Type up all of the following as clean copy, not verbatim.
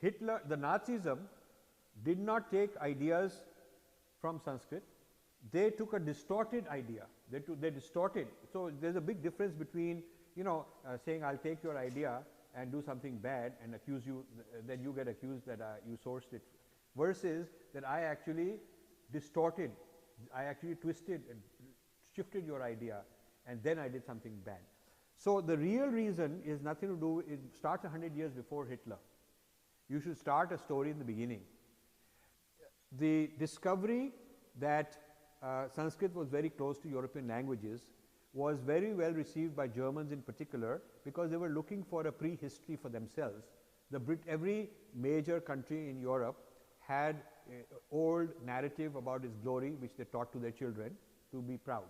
Hitler, the Nazism did not take ideas from Sanskrit, they took a distorted idea, they distorted. So, there is a big difference between saying I will take your idea and do something bad and accuse you, then you get accused that you sourced it, versus that I actually distorted, I actually twisted and shifted your idea and then I did something bad. So, the real reason is nothing to do, it starts 100 years before Hitler. You should start a story in the beginning. The discovery that Sanskrit was very close to European languages was very well received by Germans in particular, because they were looking for a prehistory for themselves. Every major country in Europe had old narrative about its glory, which they taught to their children to be proud.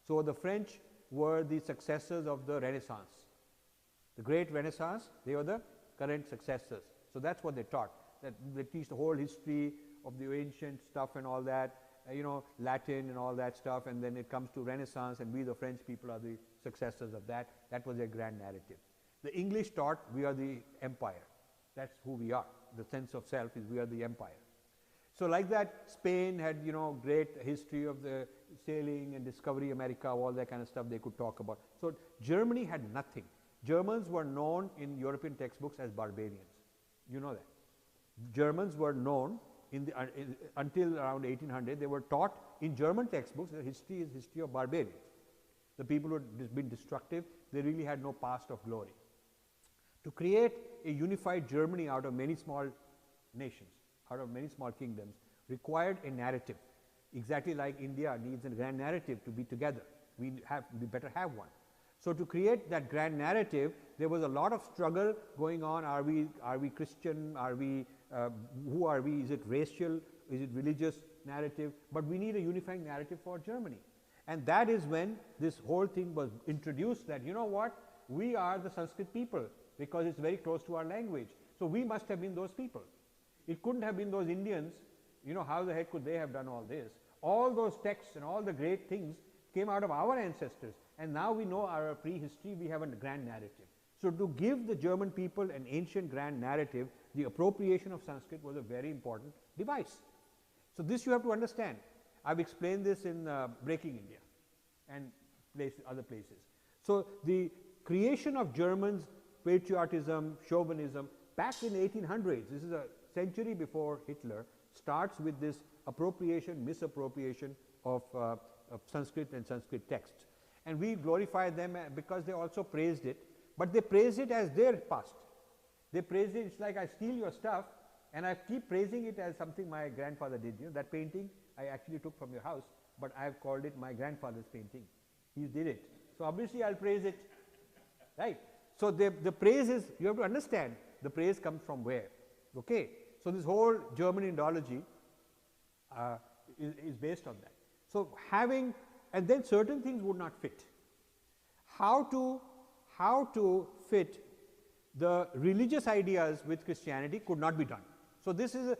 So, the French were the successors of the Renaissance. The great Renaissance, they were the current successors. So, that is what they taught, that they teach the whole history of the ancient stuff and all that, Latin and all that stuff, and then it comes to Renaissance, and we the French people are the successors of that. That was their grand narrative. The English taught we are the empire, that is who we are, the sense of self is we are the empire. So, like that, Spain had great history of the sailing and discovery America, all that kind of stuff they could talk about. So, Germany had nothing. Germans were known in European textbooks as barbarians, you know that. Germans were known until around 1800, they were taught in German textbooks that history is history of barbarians. The people who had been destructive, they really had no past of glory. To create a unified Germany out of many small nations, out of many small kingdoms, required a narrative, exactly like India needs a grand narrative to be together. We better have one. So, to create that grand narrative, there was a lot of struggle going on. Are we Christian? Are we who are we? Is it racial? Is it religious narrative? But we need a unifying narrative for Germany, and that is when this whole thing was introduced. That we are the Sanskrit people, because it's very close to our language. So, we must have been those people. It couldn't have been those Indians. How the heck could they have done all this? All those texts and all the great things came out of our ancestors, and now we know our prehistory, we have a grand narrative. So, to give the German people an ancient grand narrative, the appropriation of Sanskrit was a very important device. So, this you have to understand. I have explained this in Breaking India and other places. So, the creation of Germans, patriotism, chauvinism back in 1800s, this is a century before Hitler, starts with this appropriation, misappropriation of Sanskrit and Sanskrit texts. And we glorify them because they also praised it, but they praised it as their past. They praised it, it's like I steal your stuff and I keep praising it as something my grandfather did. That painting I actually took from your house, but I have called it my grandfather's painting. He did it. So, obviously, I will praise it, right. So, the praise is, you have to understand, the praise comes from where. Okay. So, this whole German Indology is based on that. So, and then certain things would not fit. How to fit the religious ideas with Christianity could not be done. So, this is a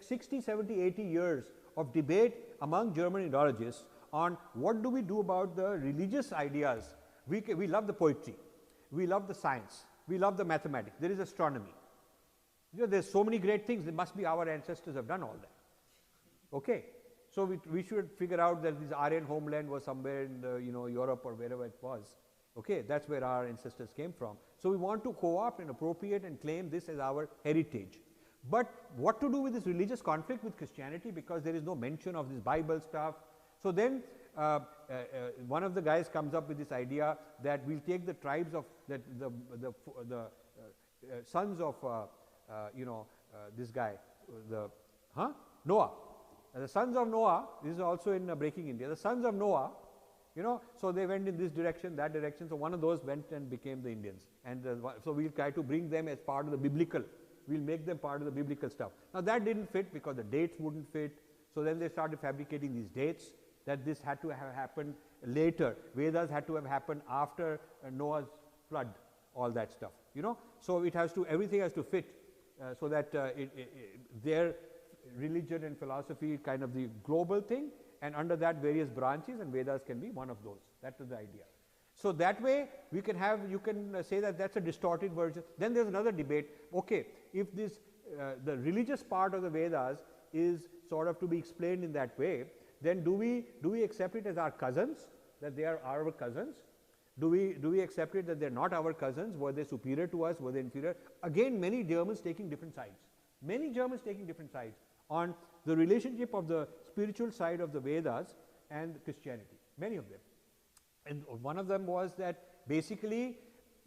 60, 70, 80 years of debate among German Indologists on what do we do about the religious ideas. We love the poetry, we love the science, we love the mathematics, there is astronomy. There are so many great things, it must be our ancestors have done all that. Okay. So, we should figure out that this Aryan homeland was somewhere in the Europe or wherever it was. Okay, that is where our ancestors came from. So, we want to co-opt and appropriate and claim this as our heritage. But what to do with this religious conflict with Christianity, because there is no mention of this Bible stuff. So, then one of the guys comes up with this idea that we will take the tribes of the sons of this guy, Noah. The sons of Noah, this is also in Breaking India, the sons of Noah, so they went in this direction, that direction. So, one of those went and became the Indians, and so we will try to bring them as part of the biblical, we will make them part of the biblical stuff. Now, that did not fit because the dates would not fit. So, then they started fabricating these dates, that this had to have happened later, Vedas had to have happened after Noah's flood, all that stuff, So, it has to, everything has to fit so that their religion and philosophy kind of the global thing, and under that various branches, and Vedas can be one of those. That is the idea. So, that way we can have, you can say that that is a distorted version. Then there is another debate, okay, if this the religious part of the Vedas is sort of to be explained in that way, then do we accept it as our cousins, that they are our cousins? Do we accept it that they are not our cousins? Were they superior to us? Were they inferior? Again, many Germans taking different sides. Many Germans taking different sides on the relationship of the spiritual side of the Vedas and Christianity. Many of them. And one of them was that basically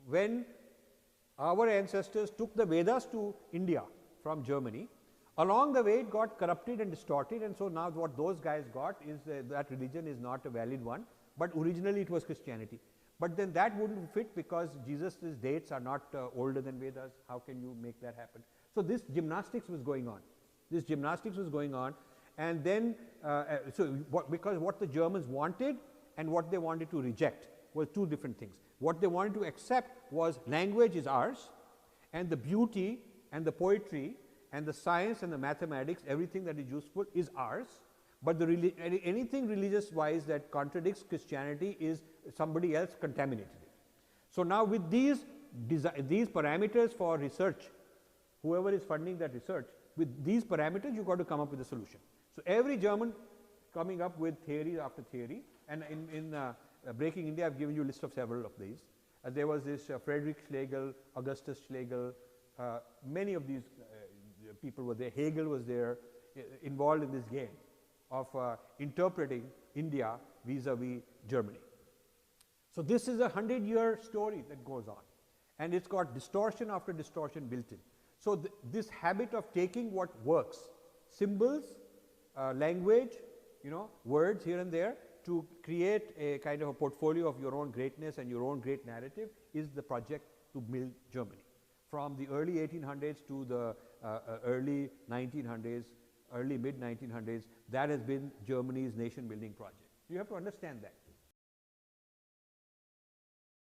when our ancestors took the Vedas to India from Germany, along the way it got corrupted and distorted, and so now what those guys got is that religion is not a valid one, but originally it was Christianity. But then that wouldn't fit because Jesus' dates are not older than Vedas. How can you make that happen? So this gymnastics was going on. This gymnastics was going on, and then because what the Germans wanted and what they wanted to reject were two different things. What they wanted to accept was language is ours, and the beauty and the poetry and the science and the mathematics, everything that is useful is ours. But anything religious wise that contradicts Christianity is somebody else contaminated it. So now with these parameters for research, whoever is funding that research, with these parameters you got to come up with a solution. So every German coming up with theory after theory, and in Breaking India I have given you a list of several of these. There was this Friedrich Schlegel, Augustus Schlegel, many of these people were there. Hegel was there, involved in this game of interpreting India vis-a-vis Germany. So this is a 100-year story that goes on, and it's got distortion after distortion built in. So this habit of taking what works, symbols, language, words here and there, to create a kind of a portfolio of your own greatness and your own great narrative is the project to build Germany. From the early 1800s to the early 1900s, early mid 1900s, that has been Germany's nation building project. You have to understand that.